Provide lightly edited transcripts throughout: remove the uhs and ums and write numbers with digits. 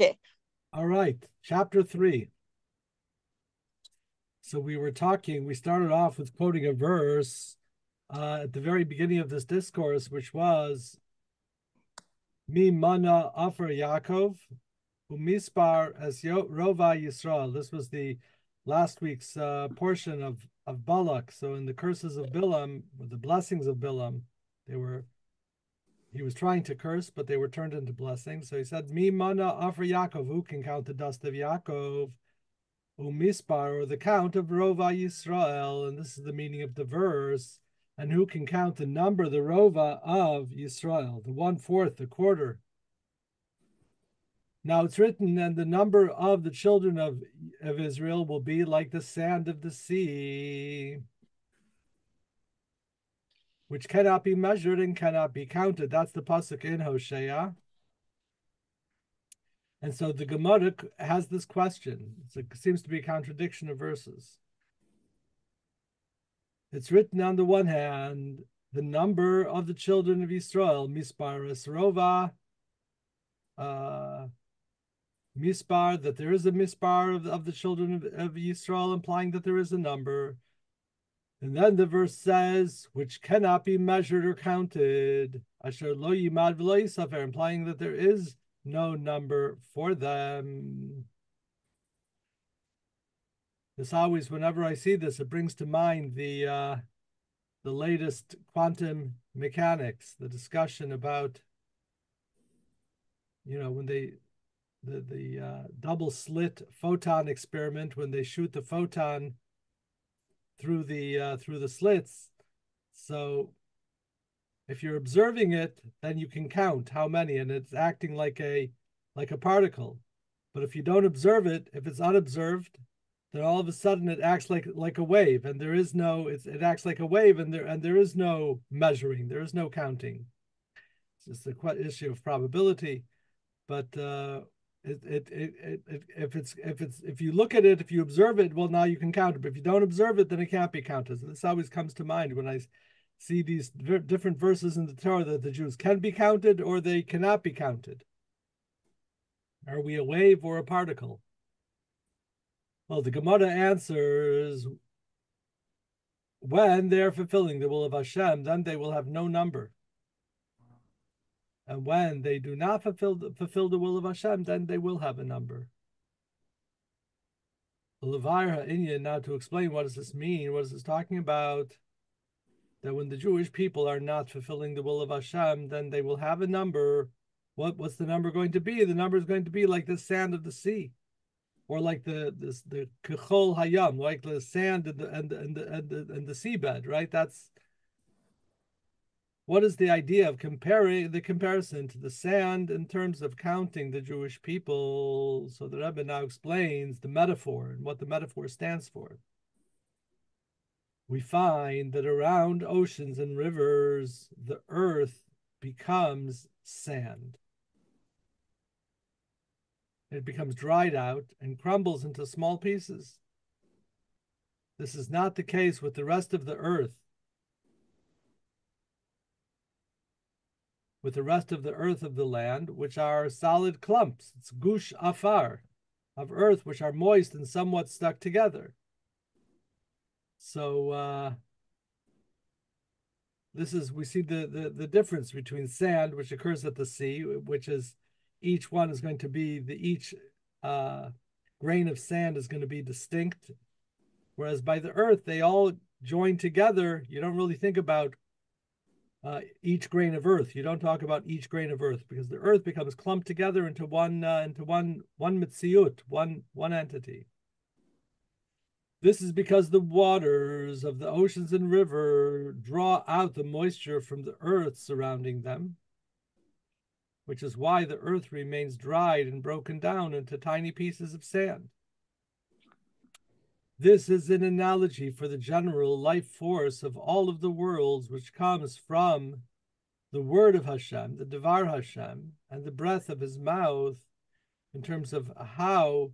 Okay. All right, chapter 3. So we started off with quoting a verse at the very beginning of this discourse, which was Mi mana afer Yaakov, umispar as rova Yisrael. This was the last week's portion of Balak. So in the curses of Bilam, the blessings of Bilam, he was trying to curse, but they were turned into blessings. So he said, Mi mana afer Yaakov, who can count the dust of Yaakov? Umispar, or the count of Rova Yisrael, and this is the meaning of the verse. And who can count the number, the Rova of Yisrael, the 1/4, the quarter? Now it's written, and the number of the children of Israel will be like the sand of the sea, which cannot be measured and cannot be counted. That's the pasuk in Hosea. And so the Gemara has this question. It seems to be a contradiction of verses. It's written on the one hand, the number of the children of Israel, Mispar Esrova, Mispar, that there is a Mispar of the children of Israel, implying that there is a number. And then the verse says, which cannot be measured or counted, Asher lo yimad v'lo yisafer, implying that there is no number for them. This always, whenever I see this, it brings to mind the latest quantum mechanics, the discussion about, when the double slit photon experiment, when they shoot the photon through the slits. So if you're observing it, then you can count how many, and it's acting like a particle. But if you don't observe it, if it's unobserved, then all of a sudden it acts like a wave, and there is no, it acts like a wave, and there is no measuring, there is no counting. It's just the issue of probability. But if you look at it, if you observe it, well, now you can count it. But if you don't observe it, then it can't be counted. So this always comes to mind when I see these different verses in the Torah that the Jews can be counted or they cannot be counted. Are we a wave or a particle? Well, the Gemara answers, when they're fulfilling the will of Hashem, then they will have no number. And when they do not fulfill the will of Hashem, then they will have a number. Levi, now to explain, what does this mean? What is this talking about? That when the Jewish people are not fulfilling the will of Hashem, then they will have a number. What's the number going to be? The number is going to be like the sand of the sea, or like the kechol hayam, like the sand and the seabed, right? That's what is the idea of comparison to the sand in terms of counting the Jewish people. So the Rebbe now explains the metaphor and what the metaphor stands for. We find that around oceans and rivers, the earth becomes sand. It becomes dried out and crumbles into small pieces. This is not the case with the rest of the earth. With the rest of the earth of the land, which are solid clumps. It's gush afar, of earth, which are moist and somewhat stuck together. So we see the difference between sand, which occurs at the sea, which is each one is going to be, each grain of sand is going to be distinct. Whereas by the earth, they all join together. You don't really think about each grain of earth. You don't talk about each grain of earth because the earth becomes clumped together into one mitziut, one entity. This is because the waters of the oceans and river draw out the moisture from the earth surrounding them, which is why the earth remains dried and broken down into tiny pieces of sand. This is an analogy for the general life force of all of the worlds, which comes from the word of Hashem, the Devar Hashem, and the breath of his mouth, in terms of how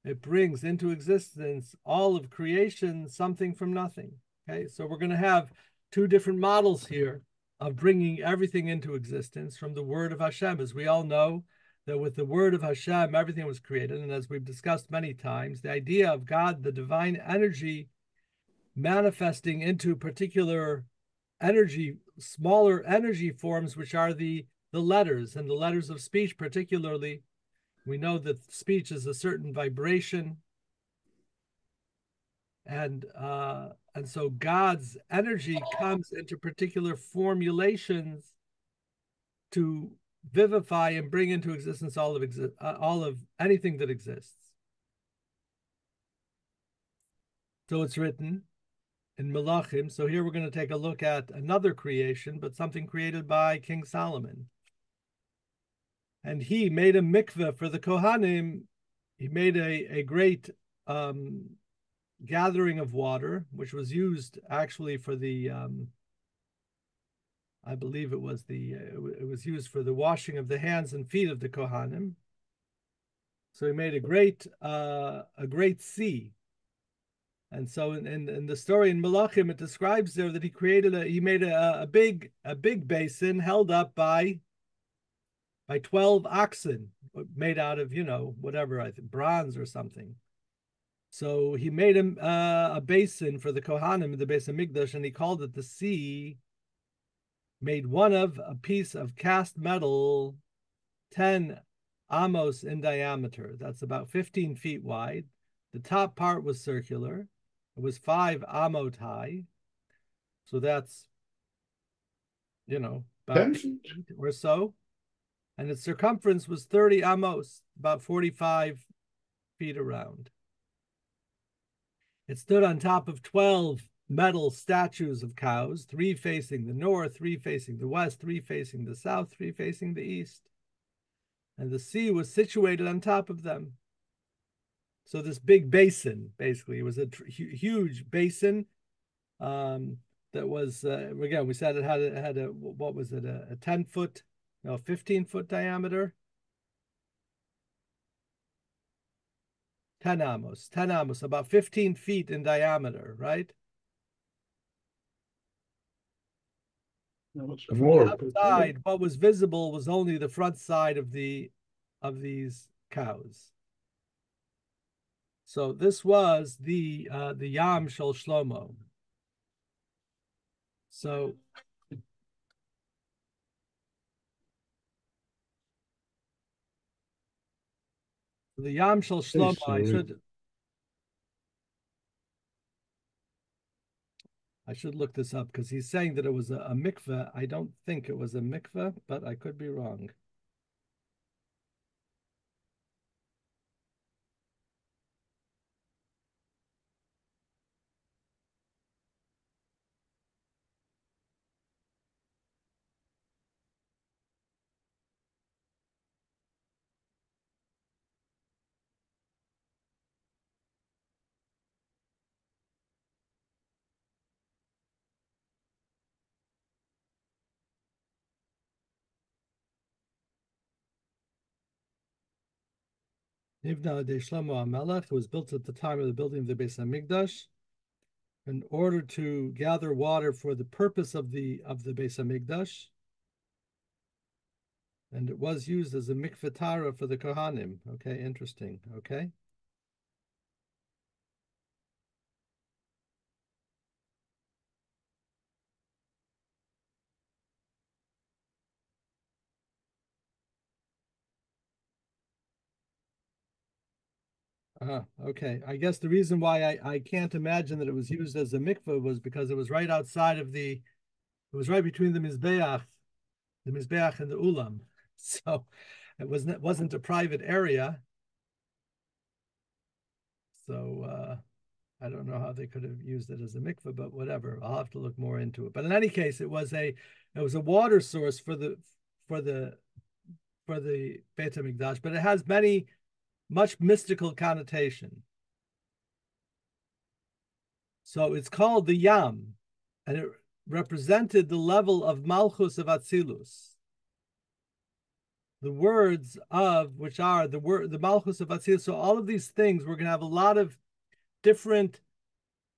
it brings into existence all of creation, something from nothing. Okay, so we're going to have two different models here of bringing everything into existence from the word of Hashem. As we all know, that with the word of Hashem, everything was created. And as we've discussed many times, the idea of God, the divine energy, manifesting into particular energy, smaller energy forms, which are the letters, and the letters of speech particularly. We know that speech is a certain vibration, and so God's energy comes into particular formulations to vivify and bring into existence all of anything that exists. So it's written in Melachim. So here we're going to take a look at another creation, but something created by King Solomon. And he made a mikveh for the Kohanim. He made a great gathering of water, which was used actually for the, I believe it was used for the washing of the hands and feet of the Kohanim. So he made a great sea. And so in the story in Melachim, it describes there that he made a big basin held up by 12 oxen made out of, whatever, I think bronze or something. So he made him a basin for the Kohanim, the Beis Hamikdash, and he called it the sea, made one of a piece of cast metal, 10 amos in diameter. That's about 15 feet wide. The top part was circular. It was 5 amot high. So that's, about 10 feet or so. And its circumference was 30 amos, about 45 feet around. It stood on top of 12 metal statues of cows, 3 facing the north, 3 facing the west, 3 facing the south, 3 facing the east. And the sea was situated on top of them. So this big basin, basically, it was a huge basin that was, again, we said it had a what was it, a 10-foot, no, 15-foot diameter? 10 amos, about 15 feet in diameter, right? From the outside, what was visible was only the front side of these cows. So this was the Yam Shel Shlomo. So the Yam Shel Shlomo, I should look this up because he's saying that it was a mikveh. I don't think it was a mikveh, but I could be wrong. Nivna de Shlomo HaMelech was built at the time of the building of the Beis Hamikdash in order to gather water for the purpose of the Beis Hamikdash, and it was used as a mikveh tara for the Kohanim. Okay, interesting. Okay. Okay. I guess the reason why I can't imagine that it was used as a mikveh was because it was right outside of it was right between the Mizbeach and the Ulam. So it wasn't a private area. So I don't know how they could have used it as a mikveh, but whatever. I'll have to look more into it. But in any case, it was a water source for the Beit HaMikdash, but it has much mystical connotation. So it's called the Yam, and it represented the level of Malchus of Atzilus. The words of which are the Malchus of Atzilus. So all of these things, we're going to have a lot of different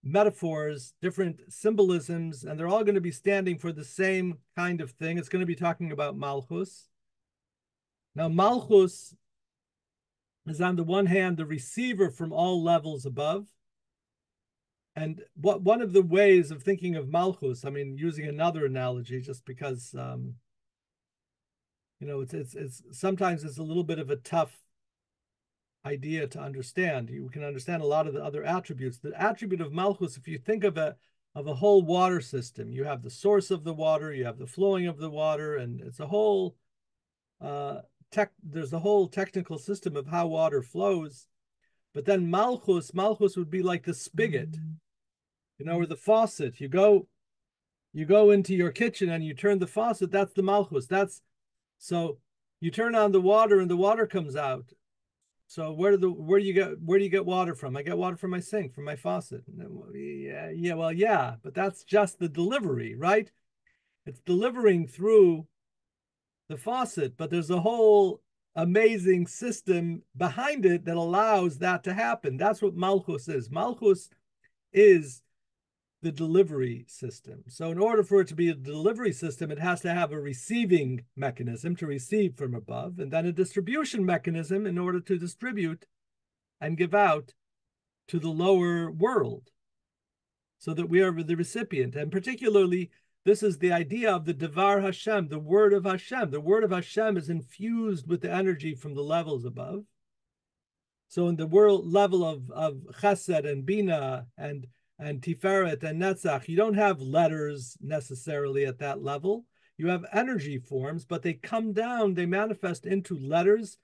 metaphors, different symbolisms, and they're all going to be standing for the same kind of thing. It's going to be talking about Malchus. Now, Malchus is on the one hand the receiver from all levels above. And one of the ways of thinking of Malchus, I mean, using another analogy, just because it's sometimes it's a little bit of a tough idea to understand. You can understand a lot of the other attributes. The attribute of Malchus, if you think of a whole water system, you have the source of the water, you have the flowing of the water, and it's a whole there's a whole technical system of how water flows. But then Malchus would be like the spigot, or the faucet. You go into your kitchen and you turn the faucet. That's the Malchus. So you turn on the water and the water comes out. So where do you get water from? I get water from my sink, from my faucet. Yeah, but that's just the delivery, right? It's delivering through the faucet, but there's a whole amazing system behind it that allows that to happen. That's what Malchus is. Malchus is the delivery system. So in order for it to be a delivery system, it has to have a receiving mechanism to receive from above, and then a distribution mechanism in order to distribute and give out to the lower world, so that we are the recipient. And particularly, this is the idea of the Devar Hashem, the word of Hashem. The word of Hashem is infused with the energy from the levels above. So in the world level of Chesed and Bina and Tiferet and Netzach, you don't have letters necessarily at that level. You have energy forms, but they come down, they manifest into letters,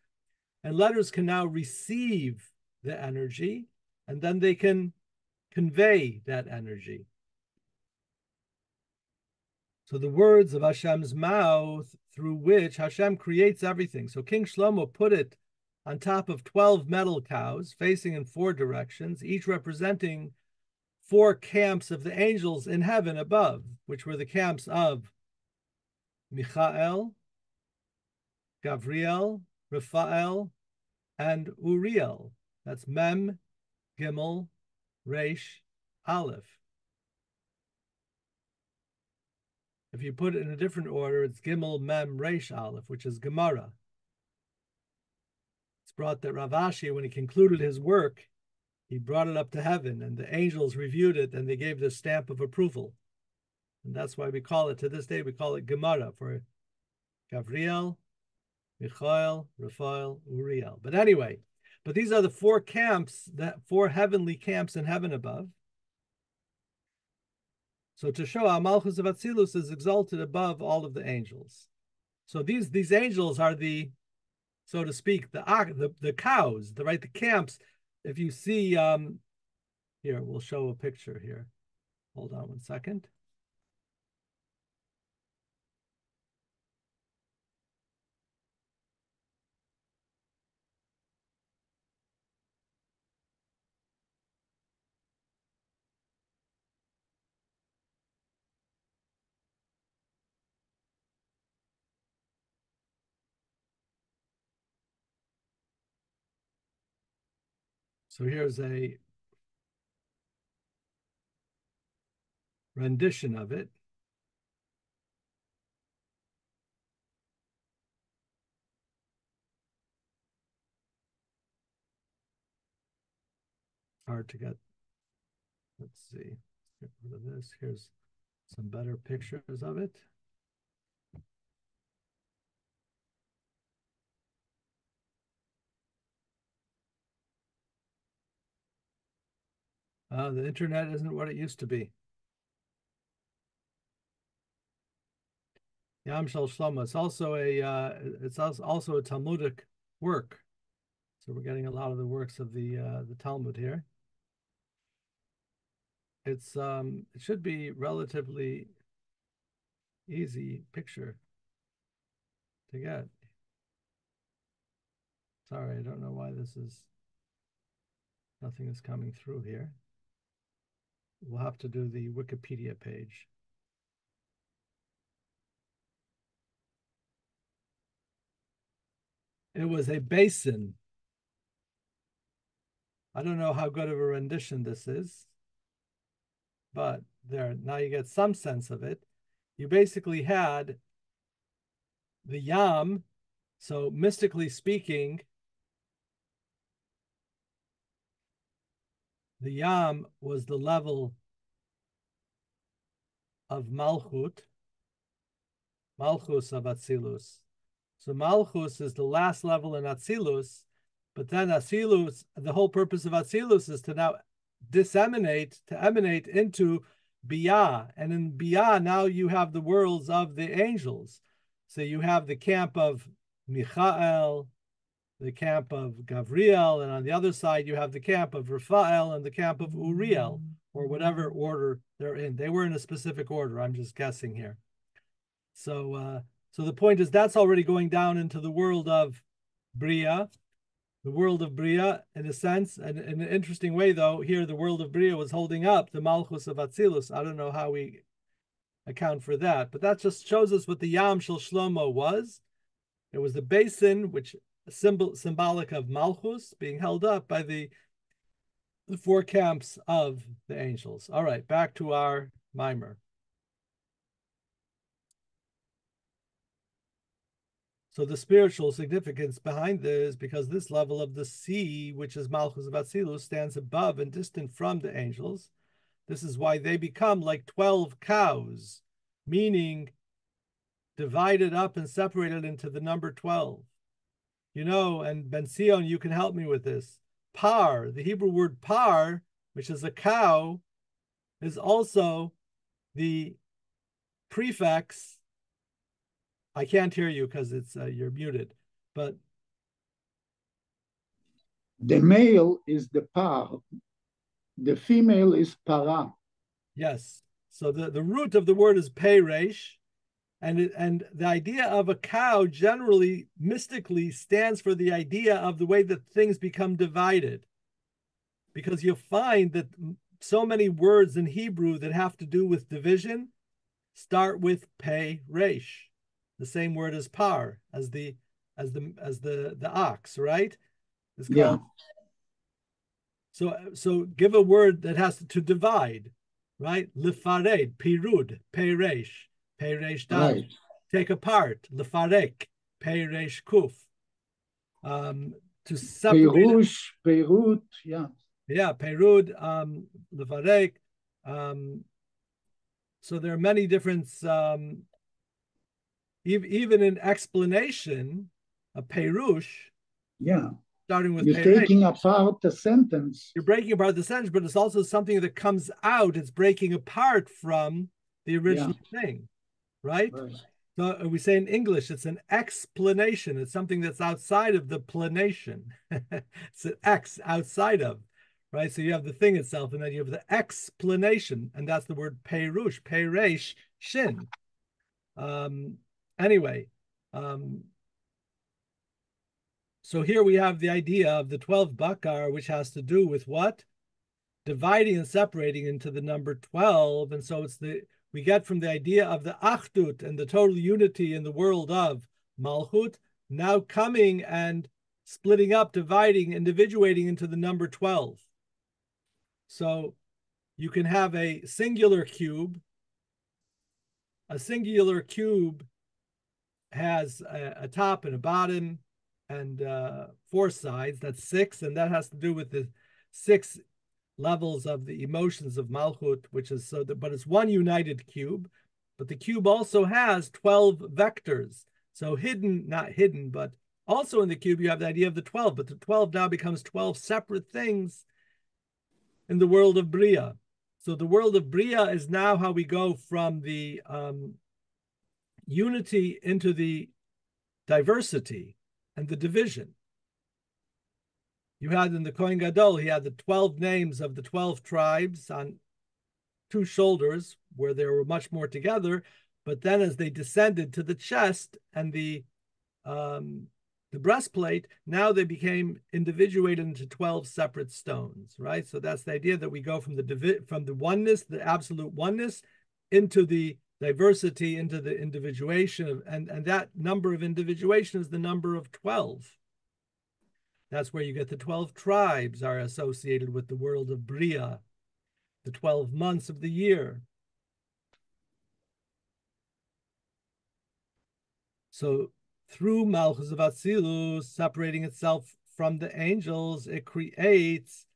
and letters can now receive the energy, and then they can convey that energy. So the words of Hashem's mouth through which Hashem creates everything. So King Shlomo put it on top of 12 metal cows facing in 4 directions, each representing 4 camps of the angels in heaven above, which were the camps of Michael, Gavriel, Raphael, and Uriel. That's Mem, Gimel, Resh, Aleph. If you put it in a different order, it's Gimel, Mem, Resh, Aleph, which is Gemara. It's brought that Rav Ashi, when he concluded his work, he brought it up to heaven, and the angels reviewed it, and they gave the stamp of approval. And that's why we call it, to this day, we call it Gemara for Gavriel, Michael, Raphael, Uriel. But anyway, these are the 4 camps, that 4 heavenly camps in heaven above. So to show how Malchus of Atzilus is exalted above all of the angels. So these angels are the, so to speak, the cows, the camps. If you see, here, we'll show a picture here. Hold on one second. So here's a rendition of it. Hard to get. Let's see. Let's get rid of this. Here's some better pictures of it. The internet isn't what it used to be. Yam Shel Shlomo. It's also a Talmudic work. So we're getting a lot of the works of the Talmud here. It should be relatively easy picture to get. Sorry, I don't know why nothing is coming through here. We'll have to do the Wikipedia page. It was a basin. I don't know how good of a rendition this is, but there, now you get some sense of it. You basically had the Yam So mystically speaking, the Yam was the level of Malchut, Malchus of Atzilus. So Malchus is the last level in Atzilus, but then Atzilus, the whole purpose of Atzilus is to now emanate into Biyah. And in Biyah, now you have the worlds of the angels. So you have the camp of Michael, the camp of Gavriel, and on the other side, you have the camp of Raphael and the camp of Uriel, or whatever order they're in. They were in a specific order. I'm just guessing here. So the point is that's already going down into the world of Bria, the world of Bria, in a sense, and in an interesting way, though, here the world of Bria was holding up the Malchus of Atzilus. I don't know how we account for that, but that just shows us what the Yam Shel Shlomo was. It was the basin, which symbolic of Malchus, being held up by the four camps of the angels. All right, back to our mimer. So the spiritual significance behind this, because this level of the sea, which is Malchus of Atzilus, stands above and distant from the angels. This is why they become like 12 cows, meaning divided up and separated into the number 12. You know, and Ben Sion, you can help me with this. Par, the Hebrew word par, which is a cow, is also the prefix. I can't hear you because it's you're muted, but the male is the par, the female is para. Yes. So the root of the word is peresh, and the idea of a cow generally mystically stands for the idea of the way that things become divided, because you'll find that so many words in Hebrew that have to do with division start with peresh, the same word as par, as the ox, right? It's called. So give a word that has to divide, right? Lifared, pirud, peresh, peresh dalet. Right. Take apart, lifarek, peresh kuf. To separate. Perush, perut, yeah. Yeah, perud, lifarek. So there are many different, even in explanation, a perush. Yeah. Starting with you're taking apart the sentence. You're breaking apart the sentence, but it's also something that comes out. It's breaking apart from the original thing, right? So we say in English, it's an explanation. It's something that's outside of the planation. It's an X outside of, right? So you have the thing itself, and then you have the explanation, and that's the word perush, peresh, shin. Anyway, so here we have the idea of the 12 bakar, which has to do with what? Dividing and separating into the number 12. And so we get from the idea of the achdut and the total unity in the world of Malchut, now coming and splitting up, dividing, individuating into the number 12. So you can have a singular cube. A singular cube has a top and a bottom and 4 sides. That's 6, and that has to do with the 6 levels of the emotions of Malchut, which is but it's one united cube. But the cube also has 12 vectors. So not hidden, but also in the cube, you have the idea of the 12, but the 12 now becomes 12 separate things in the world of Bria. So the world of Bria is now how we go from the unity into the diversity and the division. You had in the Kohen Gadol, he had the 12 names of the 12 tribes on 2 shoulders, where they were much more together. But then as they descended to the chest and the breastplate, now they became individuated into 12 separate stones, right? So that's the idea, that we go from the oneness, the absolute oneness, into the diversity, into the individuation, and that number of individuation is the number of 12. That's where you get the 12 tribes are associated with the world of Bria, the 12 months of the year. So through Malchus of Atzilus, separating itself from the angels, it creates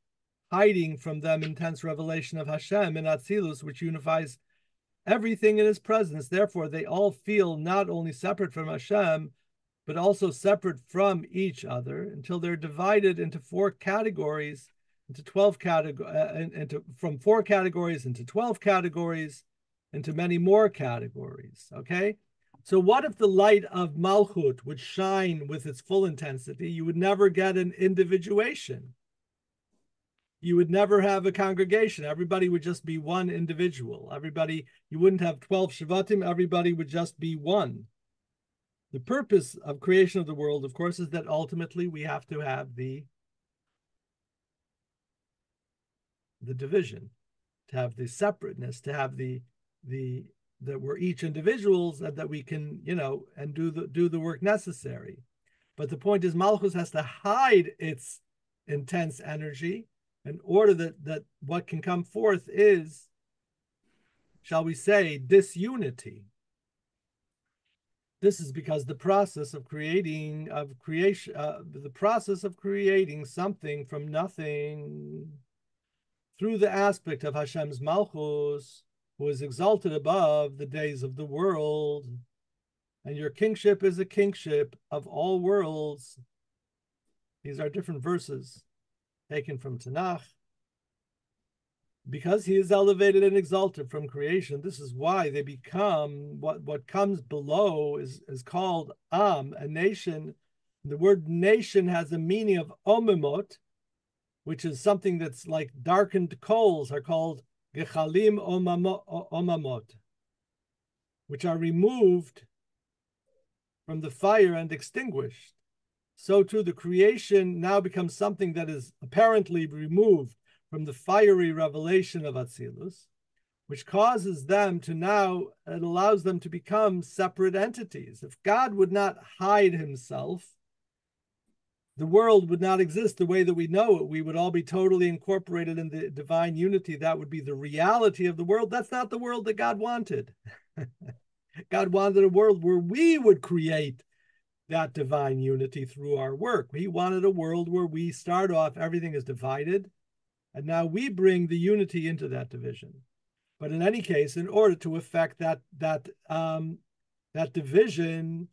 hiding from them intense revelation of Hashem in Atzilus, which unifies everything in his presence. Therefore, they all feel not only separate from Hashem, but also separate from each other until they're divided into 4 categories, into 12 categories, from 4 categories into 12 categories, into many more categories. Okay? So what if the light of Malchut would shine with its full intensity? You would never get an individuation. You would never have a congregation. Everybody would just be one individual. Everybody, you wouldn't have 12 Shvatim. Everybody would just be one. The purpose of creation of the world, of course, is that ultimately we have to have the division, to have the separateness, to have the that we're each individuals, and that we can, and do the work necessary. But the point is, Malchus has to hide its intense energy in order that what can come forth is, shall we say, disunity. This is because the process of creating something from nothing through the aspect of Hashem's Malchus, who is exalted above the days of the world, and your kingship is a kingship of all worlds. These are different verses taken from Tanakh. Because he is elevated and exalted from creation, this is why they become, what comes below is called Am, a nation. The word nation has a meaning of omimot, which is something that's like darkened coals, are called gechalim omamot, which are removed from the fire and extinguished. So too the creation now becomes something that is apparently removed from the fiery revelation of Atzilus, which causes them to now, it allows them to become separate entities. If God would not hide himself, the world would not exist the way that we know it. We would all be totally incorporated in the divine unity. That would be the reality of the world. That's not the world that God wanted. God wanted a world where we would create that divine unity through our work. He wanted a world where we start off, everything is divided, and now we bring the unity into that division. But in any case, in order to effect that division,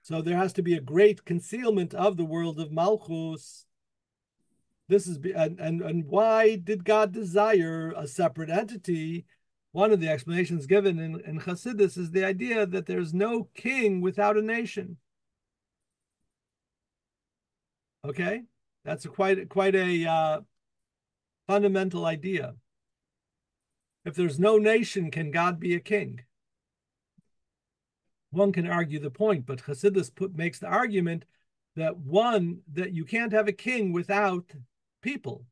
so there has to be a great concealment of the world of Malchus. This is and why did God desire a separate entity? One of the explanations given in Chassidus is the idea that there's no king without a nation. Okay, that's quite a fundamental idea. If there's no nation, can God be a king? One can argue the point, but Chassidus makes the argument that you can't have a king without people.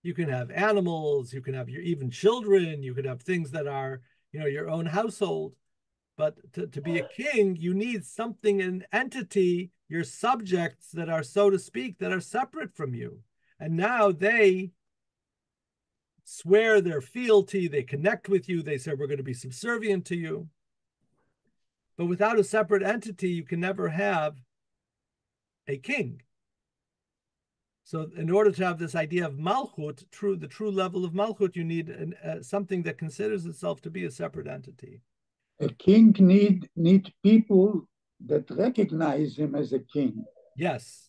You can have animals, you can have even children, you can have things that are, your own household. But to be a king, you need something, an entity, your subjects that are, so to speak, that are separate from you. And now they swear their fealty, they connect with you, they say, we're going to be subservient to you. But without a separate entity, you can never have a king. So in order to have this idea of Malchut, the true level of Malchut, you need something that considers itself to be a separate entity. A king need people that recognize him as a king. Yes,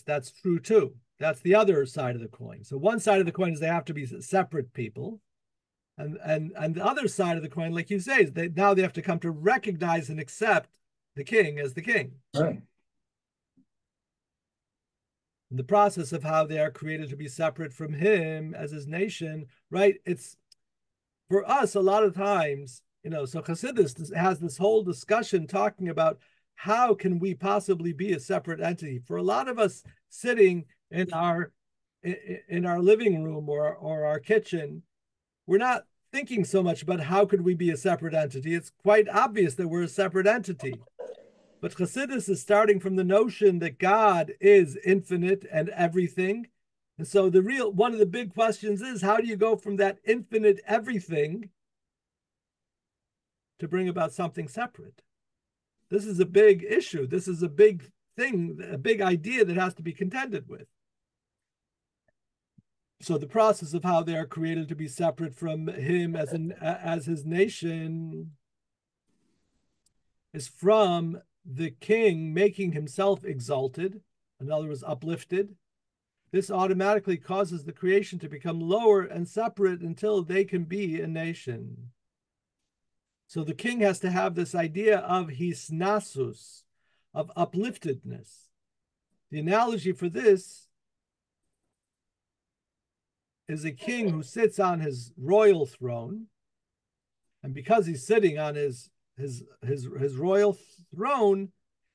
that's true too. That's the other side of the coin. So one side of the coin is they have to be separate people. And the other side of the coin, like you say, is now they have to come to recognize and accept the king as the king. Right. In the process of how they are created to be separate from him as his nation, right? It's, for us, a lot of times, so Chassidus has this whole discussion talking about how can we possibly be a separate entity. For a lot of us sitting in our living room or our kitchen, we're not thinking so much about how could we be a separate entity. It's quite obvious that we're a separate entity. But Chassidus is starting from the notion that God is infinite and everything. And so one of the big questions is, how do you go from that infinite everything to bring about something separate? This is a big issue. This is a big thing, a big idea that has to be contended with. So the process of how they are created to be separate from him as his nation is from the king making himself exalted, in other words, uplifted. This automatically causes the creation to become lower and separate until they can be a nation. So the king has to have this idea of hisnasus, of upliftedness. The analogy for this is a king who sits on his royal throne, and because he's sitting on his royal throne,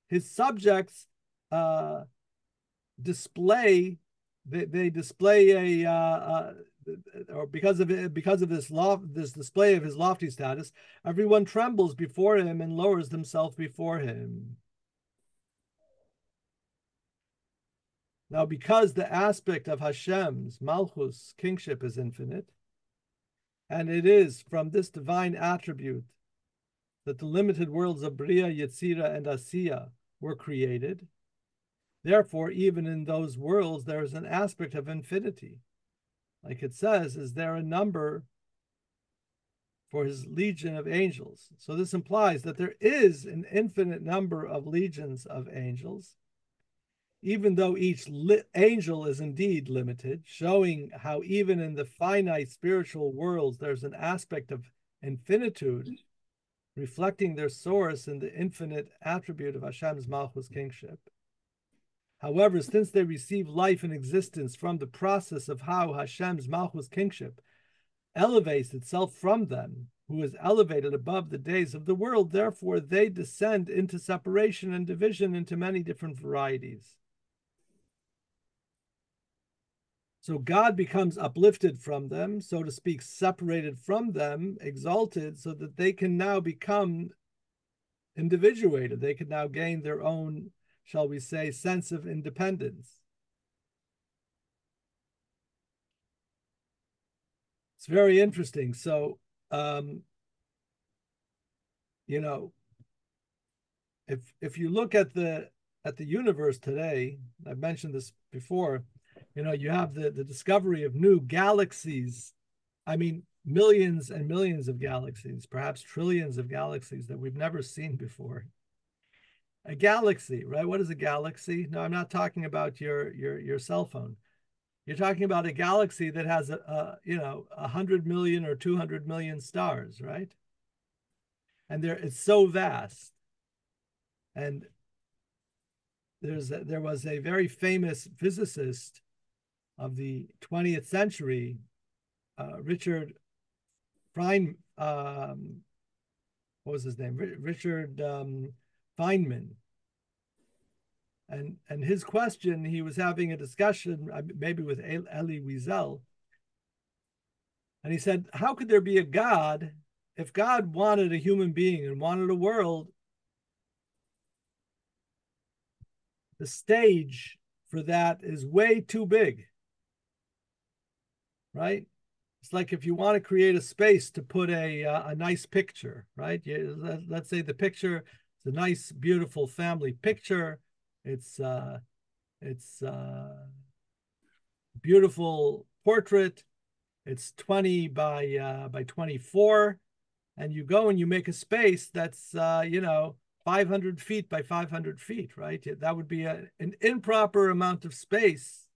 his subjects display or because of this display of his lofty status, everyone trembles before him and lowers themselves before him. Now, because the aspect of Hashem's Malchus, kingship, is infinite, and it is from this divine attribute that the limited worlds of Bria, Yetzira, and Asiya were created, therefore, even in those worlds, there is an aspect of infinity. Like it says, is there a number for his legion of angels? So this implies that there is an infinite number of legions of angels, even though each angel is indeed limited, showing how even in the finite spiritual worlds, there's an aspect of infinitude, reflecting their source in the infinite attribute of Hashem's Malchus kingship. However, since they receive life and existence from the process of how Hashem's Malchus kingship elevates itself from them, who is elevated above the days of the world, therefore they descend into separation and division into many different varieties. So God becomes uplifted from them, so to speak, separated from them, exalted, so that they can now become individuated. They can now gain their own, shall we say, sense of independence. It's very interesting. So, you know, if you look at the universe today, I've mentioned this before, you know, you have the discovery of new galaxies. I mean, millions and millions of galaxies, perhaps trillions of galaxies that we've never seen before. A galaxy, right? What is a galaxy? No, I'm not talking about your cell phone. You're talking about a galaxy that has 100 million or 200 million stars, right? And it's so vast. And there was a very famous physicist of the 20th century, Richard Feynman, what was his name? Richard Feynman. And his question, he was having a discussion, maybe with Elie Wiesel, and he said, how could there be a God if God wanted a human being and wanted a world? The stage for that is way too big, right? It's like if you want to create a space to put a nice picture, right? Let's say the picture is a nice, beautiful family picture. It's beautiful portrait. It's 20 by 24, and you go and you make a space that's 500 feet by 500 feet, right? That would be an improper amount of space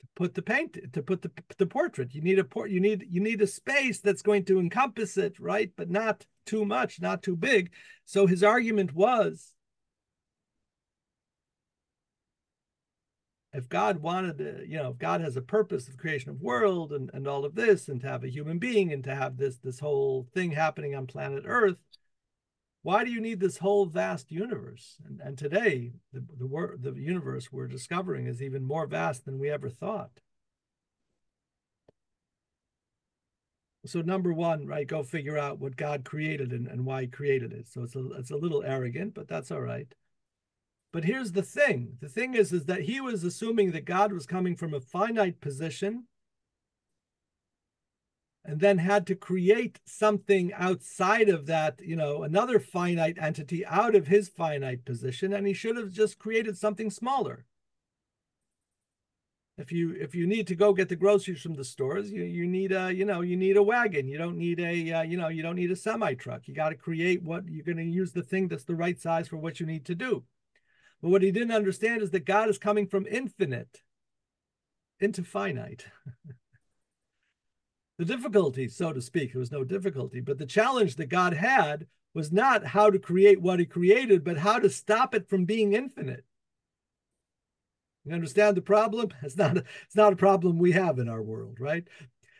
to put the portrait. You need a space that's going to encompass it, right? But not too much, not too big. So his argument was, if God wanted to, if God has a purpose of creation of world and all of this, and to have a human being and to have this whole thing happening on planet Earth, why do you need this whole vast universe? And today, the universe we're discovering is even more vast than we ever thought. So number one, right, go figure out what God created and why he created it. So it's a little arrogant, but that's all right. But here's the thing. The thing is that he was assuming that God was coming from a finite position and then had to create something outside of that, another finite entity out of his finite position, and he should have just created something smaller. If you need to go get the groceries from the stores, you need a wagon. You don't need a semi truck. You got to create what you're going to use, the thing that's the right size for what you need to do. But what he didn't understand is that God is coming from infinite into finite. The difficulty, so to speak, there was no difficulty, but the challenge that God had was not how to create what he created, but how to stop it from being infinite. You understand the problem? It's not a problem we have in our world, right?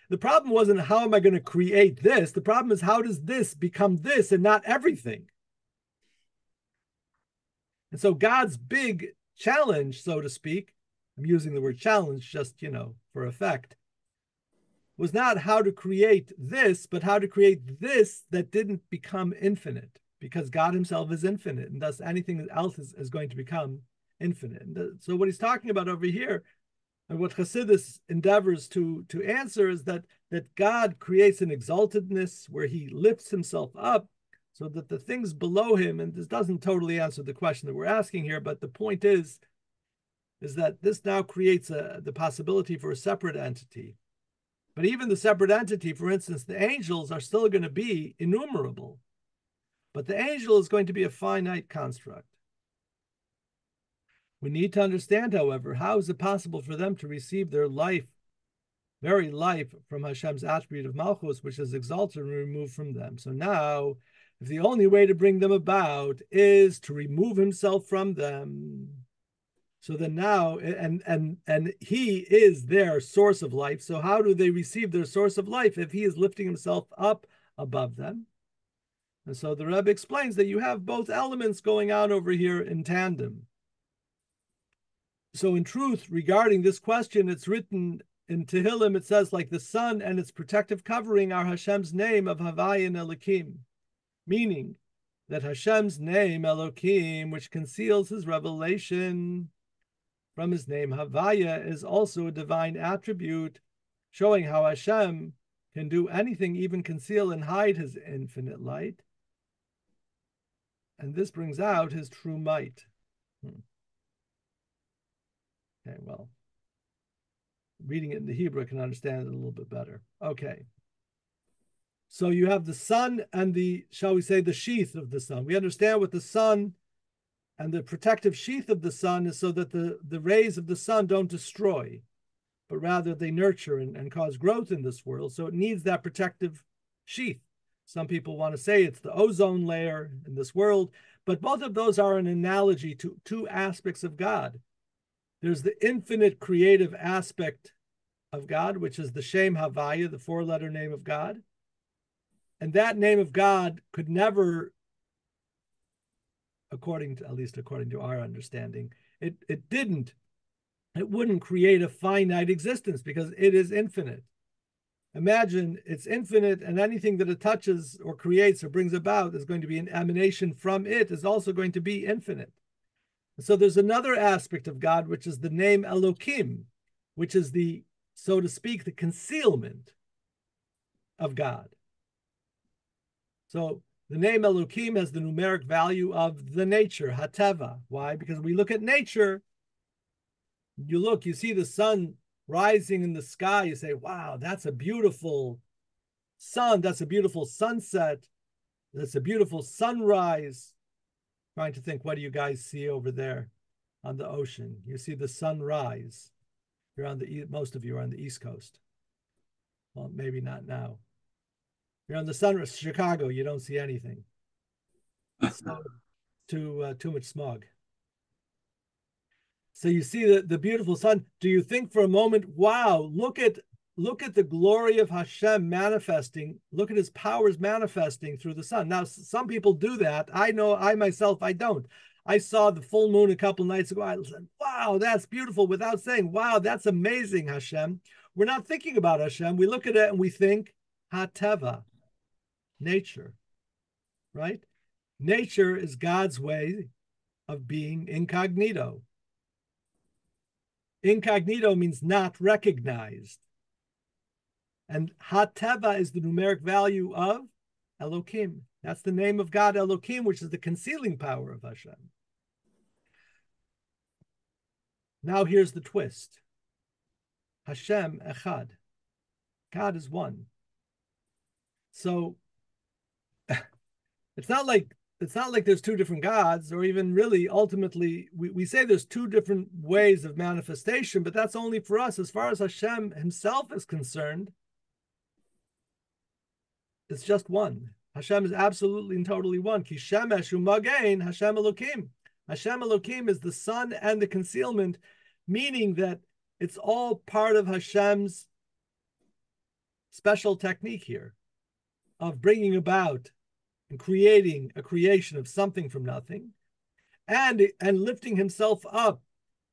The problem wasn't how am I going to create this? The problem is how does this become this and not everything? And so God's big challenge, so to speak, I'm using the word challenge just, for effect, was not how to create this, but how to create this that didn't become infinite, because God himself is infinite, and thus anything else is going to become infinite. And so what he's talking about over here, and what Chassidus endeavors to answer, is that God creates an exaltedness where he lifts himself up so that the things below him, and this doesn't totally answer the question that we're asking here, but the point is that this now creates the possibility for a separate entity. But even the separate entity, for instance, the angels are still going to be innumerable, but the angel is going to be a finite construct. We need to understand, however, how is it possible for them to receive their life, very life, from Hashem's attribute of Malchus, which is exalted and removed from them. So now, if the only way to bring them about is to remove himself from them, so then now, and he is their source of life. So how do they receive their source of life if he is lifting himself up above them? And so the Rebbe explains that you have both elements going on over here in tandem. So in truth, regarding this question, it's written in Tehillim, it says, like the sun and its protective covering are Hashem's name of Havaya and Elokim, meaning that Hashem's name, Elokim, which conceals his revelation from his name, Havaya, is also a divine attribute, showing how Hashem can do anything, even conceal and hide his infinite light. And this brings out his true might. Okay, well, reading it in the Hebrew, I can understand it a little bit better. Okay. So you have the sun and the, shall we say, the sheath of the sun. We understand what the sun and the protective sheath of the sun is, so that the rays of the sun don't destroy, but rather they nurture and cause growth in this world. So it needs that protective sheath. Some people want to say it's the ozone layer in this world, but both of those are an analogy to two aspects of God. There's the infinite creative aspect of God, which is the Shem Havaya, the four-letter name of God. And that name of God could never, at least according to our understanding, it wouldn't create a finite existence because it is infinite. Imagine it's infinite, and anything that it touches or creates or brings about is going to be an emanation from it, is also going to be infinite. So there's another aspect of God, which is the name Elokim, which is the, so to speak, the concealment of God. So the name Elokim has the numeric value of the nature, Hateva. Why? Because we look at nature, you see the sun rising in the sky, you say, wow, that's a beautiful sun, that's a beautiful sunset, that's a beautiful sunrise. Trying to think, what do you guys see over there on the ocean? You see the sunrise. You're on most of you are on the East Coast. Well, maybe not now. You're on the sunrise, Chicago, you don't see anything. So, too much smog. So you see the beautiful sun. Do you think for a moment, wow, look at the glory of Hashem manifesting. Look at his powers manifesting through the sun. Now, some people do that. I know I myself, I don't. I saw the full moon a couple nights ago. I said, wow, that's beautiful, without saying, wow, that's amazing, Hashem. We're not thinking about Hashem. We look at it and we think, Hateva, nature, right? Nature is God's way of being incognito. Incognito means not recognized. And Ha-Teva is the numeric value of Elokim. That's the name of God, Elokim, which is the concealing power of Hashem. Now here's the twist. Hashem Echad. God is one. So it's not like there's two different gods, or even really ultimately we say there's two different ways of manifestation, but that's only for us. As far as Hashem himself is concerned, it's just one. Hashem is absolutely and totally one. Ki shemesh u'magein Hashem Elokim. Hashem Elokim is the sun and the concealment, meaning that it's all part of Hashem's special technique here of bringing about and creating a creation of something from nothing, and lifting himself up,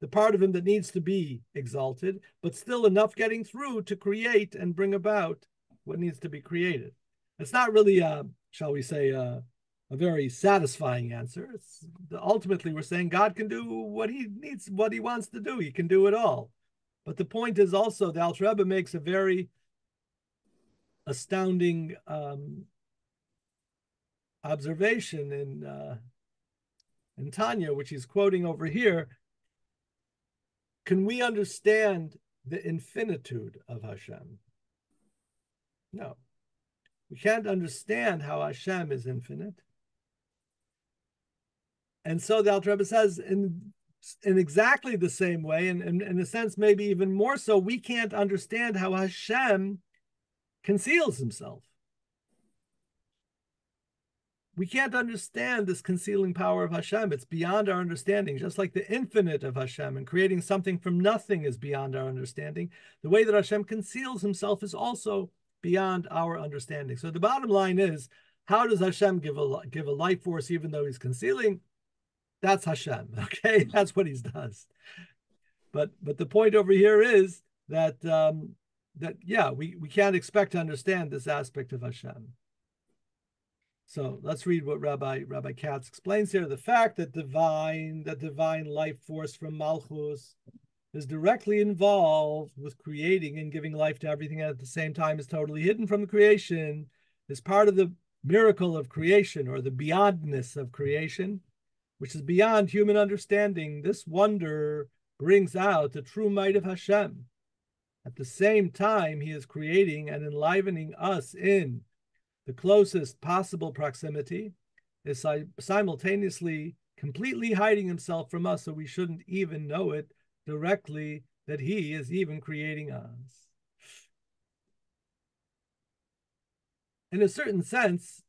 the part of him that needs to be exalted, but still enough getting through to create and bring about what needs to be created. It's not really, shall we say, a very satisfying answer. It's ultimately we're saying God can do what he needs, what he wants to do. He can do it all. But the point is also the Alter Rebbe makes a very astounding observation in Tanya, which he's quoting over here. Can we understand the infinitude of Hashem? No. We can't understand how Hashem is infinite. And so the Alter Rebbe says in exactly the same way, and in a sense maybe even more so, we can't understand how Hashem conceals himself. We can't understand this concealing power of Hashem. It's beyond our understanding, just like the infinite of Hashem and creating something from nothing is beyond our understanding. The way that Hashem conceals himself is also beyond our understanding. So the bottom line is, how does Hashem give a life force even though he's concealing? That's Hashem, okay? That's what he does. But the point over here is that we can't expect to understand this aspect of Hashem. So let's read what Rabbi Katz explains here. The fact that divine life force from Malchus is directly involved with creating and giving life to everything, and at the same time is totally hidden from the creation, is part of the miracle of creation, or the beyondness of creation, which is beyond human understanding. This wonder brings out the true might of Hashem. At the same time, he is creating and enlivening us in the closest possible proximity, is simultaneously completely hiding himself from us, so we shouldn't even know it directly that he is even creating us. In a certain sense,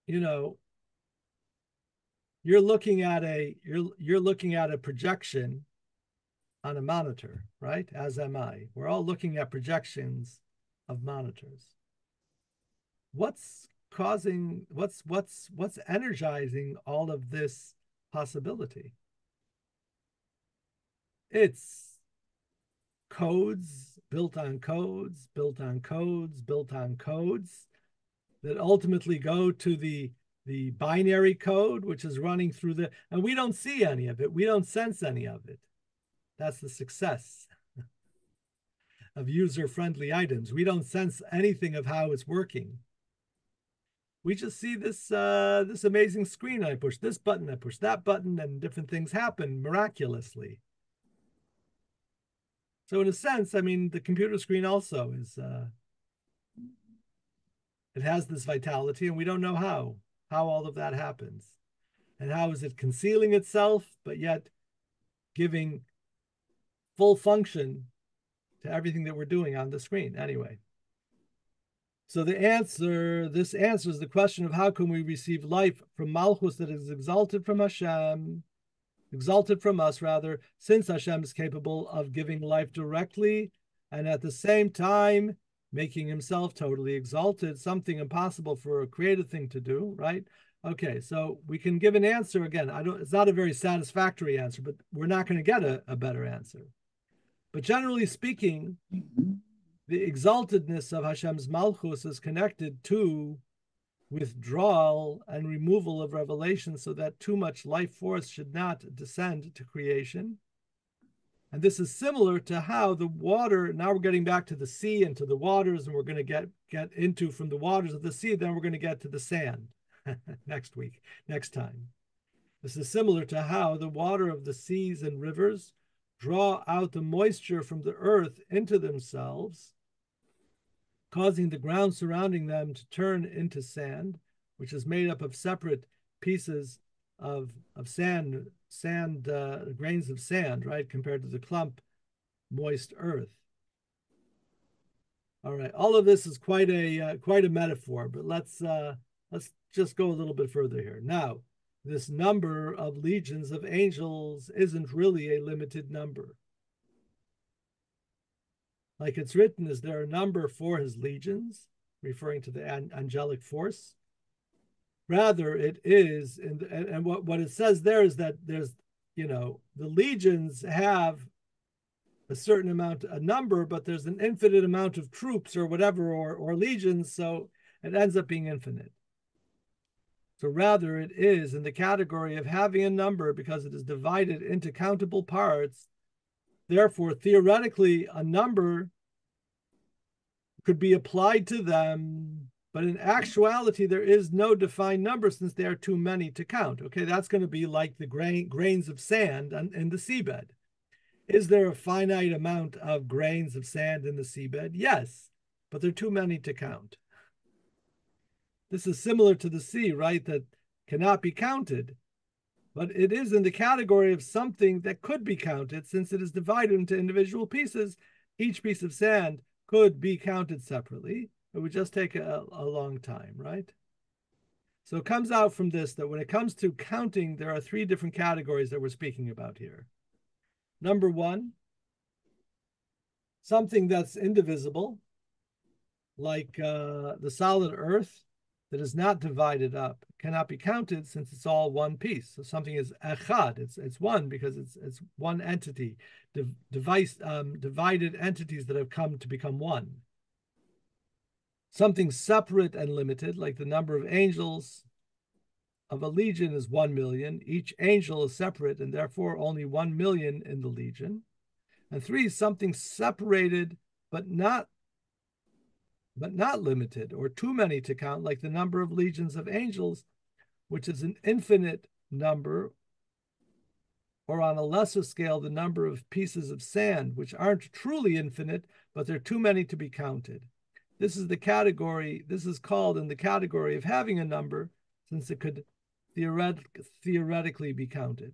you're looking at a projection on a monitor, right? As am I. We're all looking at projections of monitors. What's energizing all of this possibility? It's codes built on codes, built on codes, built on codes that ultimately go to the binary code, which is running through and we don't see any of it. We don't sense any of it. That's the success of user-friendly items. We don't sense anything of how it's working. We just see this amazing screen. I push this button, I push that button, and different things happen miraculously. So in a sense, I mean, the computer screen also is, it has this vitality, and we don't know how all of that happens. And how is it concealing itself, but yet giving full function to everything that we're doing on the screen anyway. So this answers the question of how can we receive life from Malchus that is exalted from us rather, since Hashem is capable of giving life directly and at the same time making himself totally exalted, something impossible for a created thing to do, right? Okay, so we can give an answer again. It's not a very satisfactory answer, but we're not going to get a better answer. But generally speaking, the exaltedness of Hashem's Malchus is connected to withdrawal and removal of revelation, so that too much life force should not descend to creation. And this is similar to how the water, now we're getting back to the sea and to the waters, and we're going to get into from the waters of the sea, then we're going to get to the sand next time. This is similar to how the water of the seas and rivers draw out the moisture from the earth into themselves, causing the ground surrounding them to turn into sand, which is made up of separate pieces of sand, grains of sand, right, compared to the clump moist earth. All right, all of this is quite a metaphor, but let's just go a little bit further here. Now, this number of legions of angels isn't really a limited number. Like it's written, is there a number for his legions, referring to the angelic force? Rather, it is, and what it says there is that there's, the legions have a certain amount, a number, but there's an infinite amount of troops or whatever, or legions, so it ends up being infinite. So rather, it is in the category of having a number because it is divided into countable parts. Therefore, theoretically, a number could be applied to them, but in actuality, there is no defined number since there are too many to count. Okay, that's going to be like the grains of sand in the seabed. Is there a finite amount of grains of sand in the seabed? Yes, but there are too many to count. This is similar to the sea, right? That cannot be counted, but it is in the category of something that could be counted since it is divided into individual pieces. Each piece of sand could be counted separately. It would just take a long time, right? So it comes out from this that when it comes to counting, there are three different categories that we're speaking about here. Number one, something that's indivisible, like the solid earth that is not divided up, cannot be counted since it's all one piece. So something is echad, it's one because it's one entity, divided entities that have come to become one. Something separate and limited, like the number of angels of a legion is 1 million. Each angel is separate and therefore only 1 million in the legion. And three, something separated but not limited or too many to count, like the number of legions of angels, which is an infinite number, or on a lesser scale, the number of pieces of sand, which aren't truly infinite, but they're too many to be counted. This is called in the category of having a number, since it could theoretically be counted.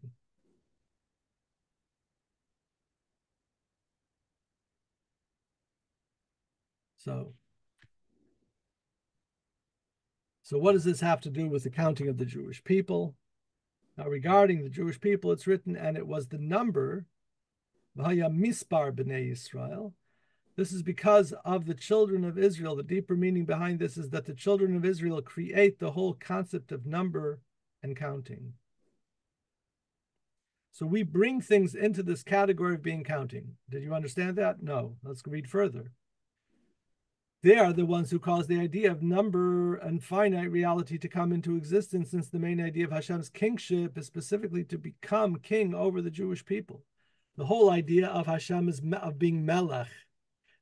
So what does this have to do with the counting of the Jewish people? Now, regarding the Jewish people, it's written, and it was the number, V'haya mispar b'nei Yisrael. This is because of the children of Israel. The deeper meaning behind this is that the children of Israel create the whole concept of number and counting. So we bring things into this category of being counting. Did you understand that? No. Let's read further. They are the ones who cause the idea of number and finite reality to come into existence, since the main idea of Hashem's kingship is specifically to become king over the Jewish people. The whole idea of Hashem is of being melech,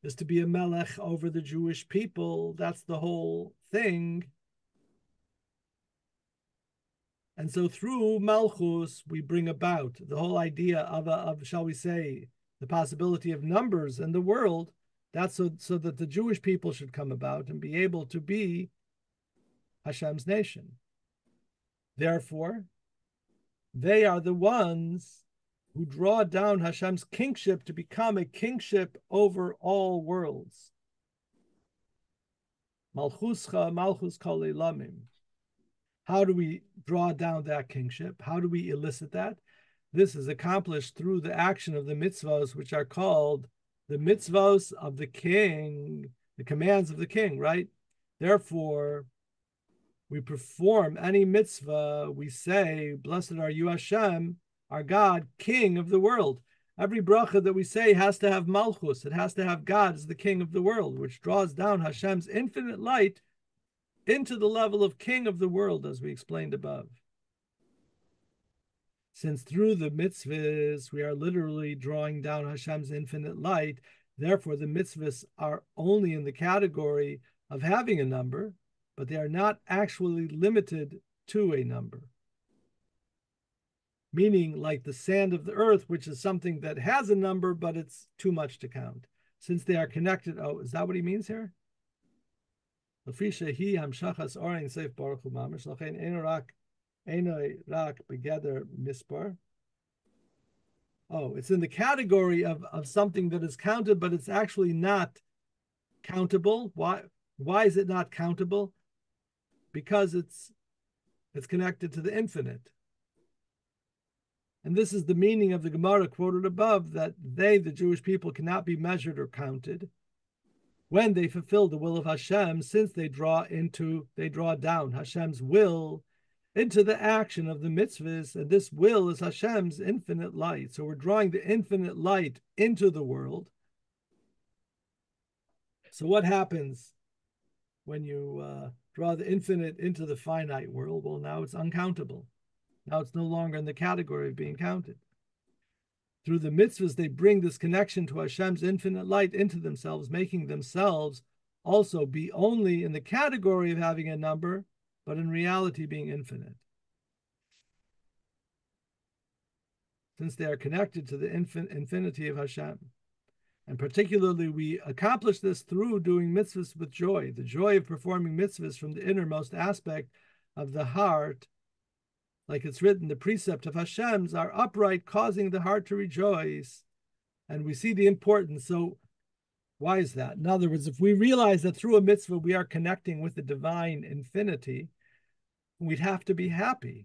is to be a melech over the Jewish people. That's the whole thing. And so through Malchus, we bring about the whole idea of, shall we say, the possibility of numbers in the world. That's so that the Jewish people should come about and be able to be Hashem's nation. Therefore, they are the ones who draw down Hashem's kingship to become a kingship over all worlds. Malchuscha, Malchus kol elamim. How do we draw down that kingship? How do we elicit that? This is accomplished through the action of the mitzvahs, which are called the mitzvahs of the king, the commands of the king, right? Therefore, we perform any mitzvah, we say, blessed are you Hashem, our God, king of the world. Every bracha that we say has to have malchus. It has to have God as the king of the world, which draws down Hashem's infinite light into the level of king of the world, as we explained above. since through the mitzvahs we are literally drawing down Hashem's infinite light. Therefore, the mitzvahs are only in the category of having a number, but they are not actually limited to a number. Meaning, like the sand of the earth, which is something that has a number, but it's too much to count. Since they are connected. Oh, is that what he means here? Oh, it's in the category of something that is counted, but it's actually not countable. Why is it not countable? Because it's connected to the infinite. And this is the meaning of the Gemara quoted above, that they, the Jewish people, cannot be measured or counted when they fulfill the will of Hashem, since they draw down Hashem's will into the action of the mitzvahs, and this will is Hashem's infinite light. So we're drawing the infinite light into the world. So what happens when you draw the infinite into the finite world? Well, now it's uncountable. Now it's no longer in the category of being counted. Through the mitzvahs, they bring this connection to Hashem's infinite light into themselves, making themselves also be only in the category of having a number, but in reality being infinite. Since they are connected to the infinity of Hashem. And particularly, we accomplish this through doing mitzvahs with joy, the joy of performing mitzvahs from the innermost aspect of the heart. Like it's written, the precept of Hashem's are upright, causing the heart to rejoice. And we see the importance. So why is that? In other words, if we realize that through a mitzvah we are connecting with the divine infinity, we'd have to be happy.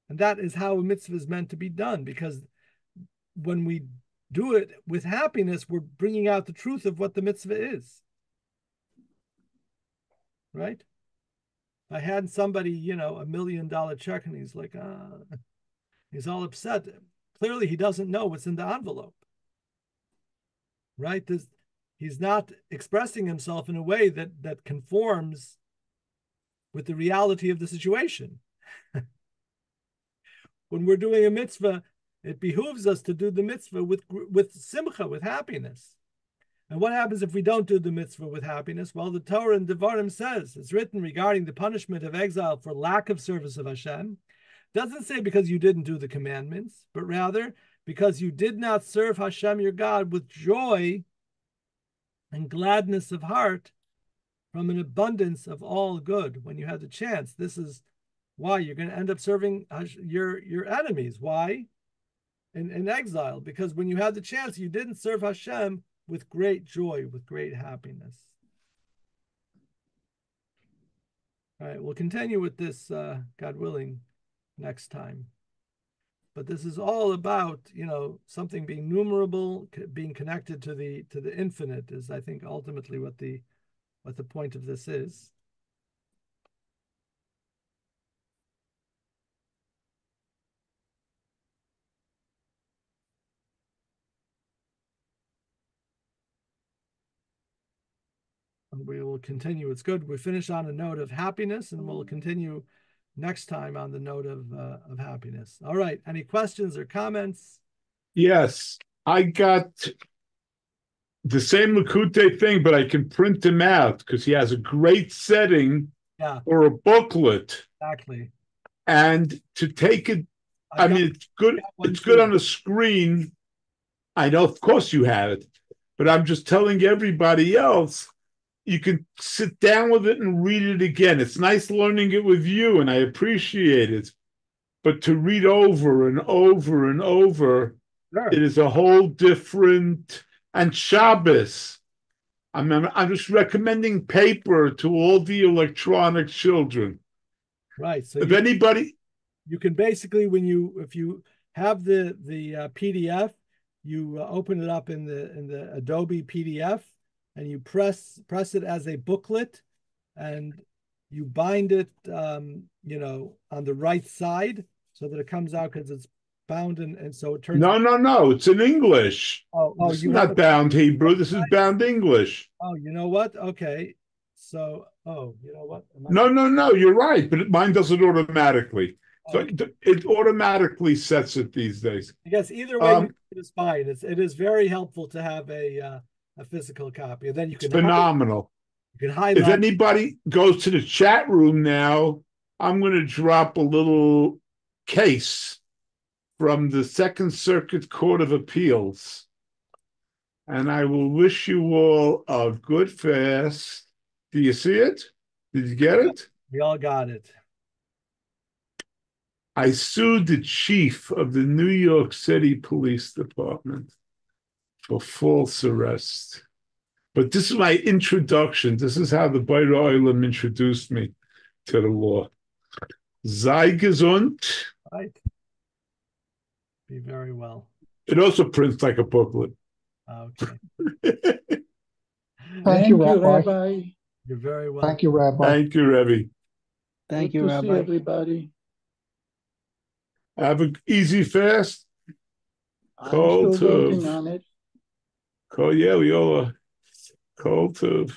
And that is how a mitzvah is meant to be done, because when we do it with happiness, we're bringing out the truth of what the mitzvah is. Right? I had somebody, $1 million check, and he's like, he's all upset. Clearly, he doesn't know what's in the envelope, right? He's not expressing himself in a way that conforms with the reality of the situation. When we're doing a mitzvah, it behooves us to do the mitzvah with simcha, with happiness. And what happens if we don't do the mitzvah with happiness? Well, the Torah in Devarim says, it's written regarding the punishment of exile for lack of service of Hashem. It doesn't say because you didn't do the commandments, but rather because you did not serve Hashem your God with joy and gladness of heart from an abundance of all good when you had the chance. This is why you're going to end up serving your enemies. Why? In exile, because when you had the chance, you didn't serve Hashem with great joy, with great happiness. All right, we'll continue with this, God willing, next time. But this is all about, something being numerable, being connected to the infinite is, I think, ultimately what the point of this is. We will continue. It's good. We finish on a note of happiness, and we'll continue next time on the note of happiness. All right. Any questions or comments? Yes, I got the same Likutei thing, but I can print him out because he has a great setting for a booklet. Exactly. And to take it, it's good. It's good on the screen. I know, of course, you have it, but I'm just telling everybody else. You can sit down with it and read it again. It's nice learning it with you, and I appreciate it. But to read over and over and over, sure. It is a whole different. And Shabbos, I'm just recommending paper to all the electronic children. Right. So if anybody, you can basically, if you have the PDF, you open it up in the Adobe PDF. And you press it as a booklet, and you bind it, on the right side so that it comes out, because it's bound, and so it turns. No, it's in English. This is not bound Hebrew. This is bound English. Oh, you know what? Okay, so you know what? No, you're right, but mine does it automatically. So it automatically sets it these days. I guess either way it is fine. It is very helpful to have a physical copy, and then you can phenomenal. You can highlight. If anybody goes to the chat room now, I'm going to drop a little case from the Second Circuit Court of Appeals, and I will wish you all a good fast. Do you see it? Did you get it? We all got it. I sued the chief of the New York City Police Department for false arrest. But this is my introduction. This is how the Beir Olam introduced me to the law. Sei gesund. Right. Be very well. It also prints like a booklet. Okay. Thank you, Rabbi. You're very welcome. Thank you, Rabbi. Thank you, Rebbe. Thank Good you, to Rabbi. see everybody. Have an easy fast. I'm Kol still working Tuv. on it. Yeah, we all are. Kol Tuv.